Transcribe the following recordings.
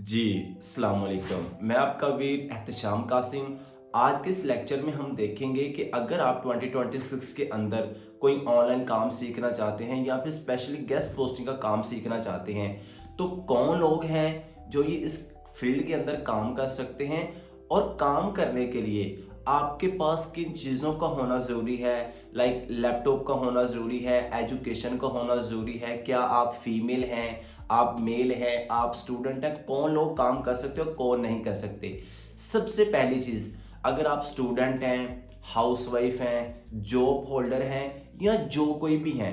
जी, अस्सलाम वालेकुम। मैं आपका वीर एहतशाम कासिम। आज के इस लेक्चर में हम देखेंगे कि अगर आप 2026 के अंदर कोई ऑनलाइन काम सीखना चाहते हैं या फिर स्पेशली गेस्ट पोस्टिंग का काम सीखना चाहते हैं, तो कौन लोग हैं जो ये इस फील्ड के अंदर काम कर सकते हैं और काम करने के लिए आपके पास किन चीज़ों का होना ज़रूरी है। लाइक लैपटॉप का होना ज़रूरी है, एजुकेशन का होना ज़रूरी है, क्या आप फीमेल हैं, आप मेल हैं, आप स्टूडेंट हैं, कौन लोग काम कर सकते हो कौन नहीं कर सकते। सबसे पहली चीज़, अगर आप स्टूडेंट हैं, हाउसवाइफ हैं, जॉब होल्डर हैं या जो कोई भी हैं,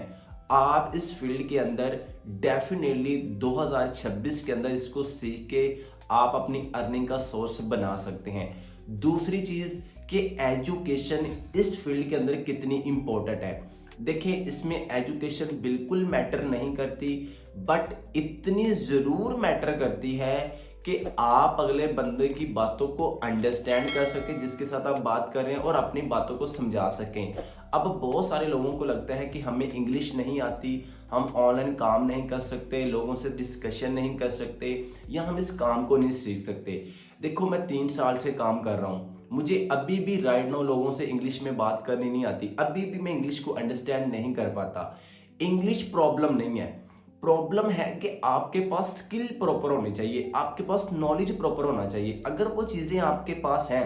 आप इस फील्ड के अंदर डेफिनेटली 2026 के अंदर इसको सीख के आप अपनी अर्निंग का सोर्स बना सकते हैं। दूसरी चीज़ कि एजुकेशन इस फील्ड के अंदर कितनी इम्पोर्टेंट है। देखिए, इसमें एजुकेशन बिल्कुल मैटर नहीं करती, बट इतनी ज़रूर मैटर करती है कि आप अगले बंदे की बातों को अंडरस्टैंड कर सकें, जिसके साथ आप बात कर रहे हैं, और अपनी बातों को समझा सकें। अब बहुत सारे लोगों को लगता है कि हमें इंग्लिश नहीं आती, हम ऑनलाइन काम नहीं कर सकते, लोगों से डिस्कशन नहीं कर सकते, या हम इस काम को नहीं सीख सकते। देखो, मैं 3 साल से काम कर रहा हूँ, मुझे अभी भी राइट नाउ लोगों से इंग्लिश में बात करनी नहीं आती, अभी भी मैं इंग्लिश को अंडरस्टैंड नहीं कर पाता। इंग्लिश प्रॉब्लम नहीं है, प्रॉब्लम है कि आपके पास स्किल प्रॉपर होनी चाहिए, आपके पास नॉलेज प्रॉपर होना चाहिए। अगर वो चीज़ें आपके पास हैं,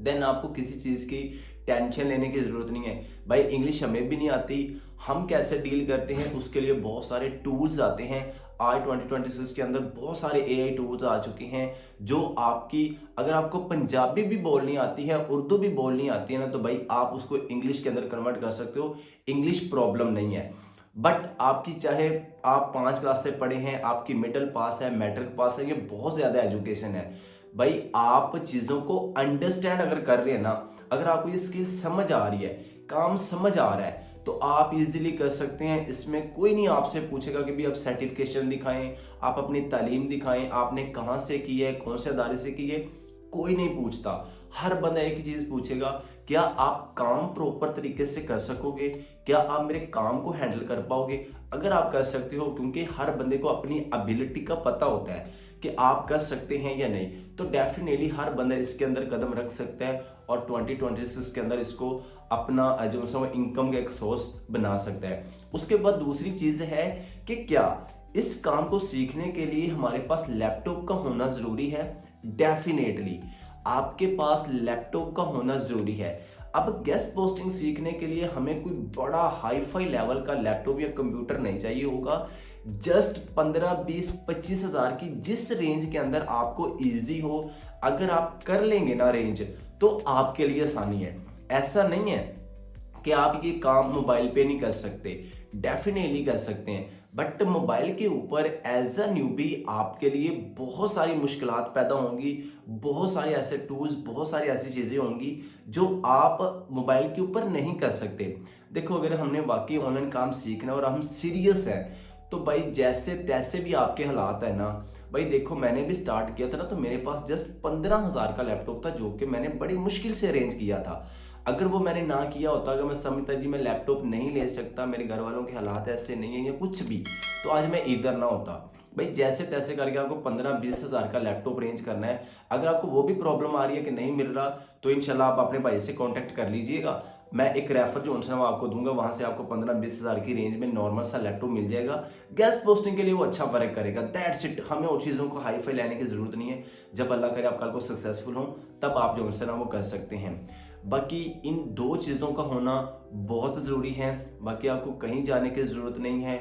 देन आपको किसी चीज़ की टेंशन लेने की ज़रूरत नहीं है। भाई, इंग्लिश हमें भी नहीं आती, हम कैसे डील करते हैं उसके लिए बहुत सारे टूल्स आते हैं। आज 2026 के अंदर बहुत सारे एआई टूल्स आ चुके हैं जो आपकी, अगर आपको पंजाबी भी बोलनी आती है, उर्दू भी बोलनी आती है ना, तो भाई आप उसको इंग्लिश के अंदर कन्वर्ट कर सकते हो। इंग्लिश प्रॉब्लम नहीं है। बट आपकी, चाहे आप 5 क्लास से पढ़े हैं, आपकी मिडिल पास है, मैट्रिक पास है, ये बहुत ज़्यादा एजुकेशन है। भाई, आप चीज़ों को अंडरस्टैंड अगर कर रहे हैं ना, अगर आपको ये स्किल समझ आ रही है, काम समझ आ रहा है, तो आप इजीली कर सकते हैं। इसमें कोई नहीं आपसे पूछेगा कि भी आप सर्टिफिकेशन दिखाएं, आप अपनी तालीम दिखाएं, आपने कहाँ से की है, कौन से अदारे से की है, कोई नहीं पूछता। हर बंदा एक ही चीज़ पूछेगा, क्या आप काम प्रॉपर तरीके से कर सकोगे, क्या आप मेरे काम को हैंडल कर पाओगे। अगर आप कर सकते हो, क्योंकि हर बंदे को अपनी एबिलिटी का पता होता है कि आप कर सकते हैं या नहीं, तो डेफिनेटली हर बंदा इसके अंदर कदम रख सकता है और 2026 के अंदर इसको अपना जो इनकम का एक सोर्स बना सकता है। उसके बाद दूसरी चीज़ है कि क्या इस काम को सीखने के लिए हमारे पास लैपटॉप का होना ज़रूरी है। डेफिनेटली आपके पास लैपटॉप का होना ज़रूरी है। अब गेस्ट पोस्टिंग सीखने के लिए हमें कोई बड़ा हाई फाई लेवल का लैपटॉप या कंप्यूटर नहीं चाहिए होगा। जस्ट 15, 20, 25 हज़ार की जिस रेंज के अंदर आपको ईजी हो, अगर आप कर लेंगे ना रेंज, तो आपके लिए आसानी है। ऐसा नहीं है कि आप ये काम मोबाइल पे नहीं कर सकते, डेफिनेटली कर सकते हैं, बट मोबाइल के ऊपर एज अ न्यूबी आपके लिए बहुत सारी मुश्किलात पैदा होंगी, बहुत सारे ऐसे टूल्स, बहुत सारी ऐसी चीज़ें होंगी जो आप मोबाइल के ऊपर नहीं कर सकते। देखो, अगर हमने वाकई ऑनलाइन काम सीखना और हम सीरियस हैं, तो भाई जैसे तैसे भी आपके हालात है ना। भाई देखो, मैंने भी स्टार्ट किया था ना, तो मेरे पास जस्ट 15,000 का लैपटॉप था, जो कि मैंने बड़ी मुश्किल से अरेंज किया था। अगर वो मैंने ना किया होता, अगर मैं समझता जी मैं लैपटॉप नहीं ले सकता, मेरे घर वालों के हालात ऐसे नहीं है या कुछ भी, तो आज मैं इधर ना होता। भाई जैसे तैसे करके आपको 15-20 हज़ार का लैपटॉप अरेंज करना है। अगर आपको वो भी प्रॉब्लम आ रही है कि नहीं मिल रहा, तो इंशाल्लाह आप अपने भाई से कॉन्टैक्ट कर लीजिएगा। मैं एक रेफर जो है वो आपको दूंगा, वहां से आपको 15-20 हज़ार की रेंज में नॉर्मल सा लैपटॉप मिल जाएगा। गेस्ट पोस्टिंग के लिए वो अच्छा वर्क करेगा। That's it. हमें और चीज़ों को हाई फाई लेने की जरूरत नहीं है। जब अल्लाह करे आप कल को सक्सेसफुल हो, तब आप जो है वो कर सकते हैं। बाकी इन 2 चीज़ों का होना बहुत ज़रूरी है। बाकी आपको कहीं जाने की ज़रूरत नहीं है,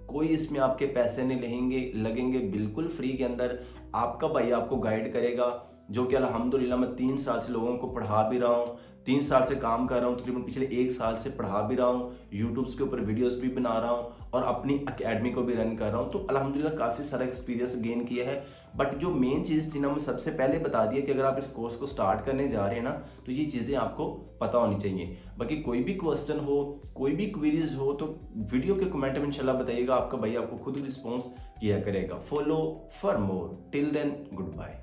कोई इसमें आपके पैसे नहीं लगेंगे, बिल्कुल फ्री के अंदर आपका भाई आपको गाइड करेगा, जो कि अल्हम्दुलिल्लाह मैं 3 साल से लोगों को पढ़ा भी रहा हूँ, 3 साल से काम कर रहा हूँ, तकरीबन पिछले 1 साल से पढ़ा भी रहा हूँ, यूट्यूब्स के ऊपर वीडियोस भी बना रहा हूँ और अपनी अकेडमी को भी रन कर रहा हूँ। तो अल्हम्दुलिल्लाह काफ़ी सारा एक्सपीरियंस गेन किया है। बट जो मेन चीज़ थी ना, मैं सबसे पहले बता दिया कि अगर आप इस कोर्स को स्टार्ट करने जा रहे हैं ना, तो ये चीज़ें आपको पता होनी चाहिए। बाकी कोई भी क्वेश्चन हो, कोई भी क्वेरीज हो, तो वीडियो के कमेंट में इंशाल्लाह बताइएगा, आपका भाई आपको खुद रिस्पॉन्स किया करेगा। Follow for more. Till then, good bye.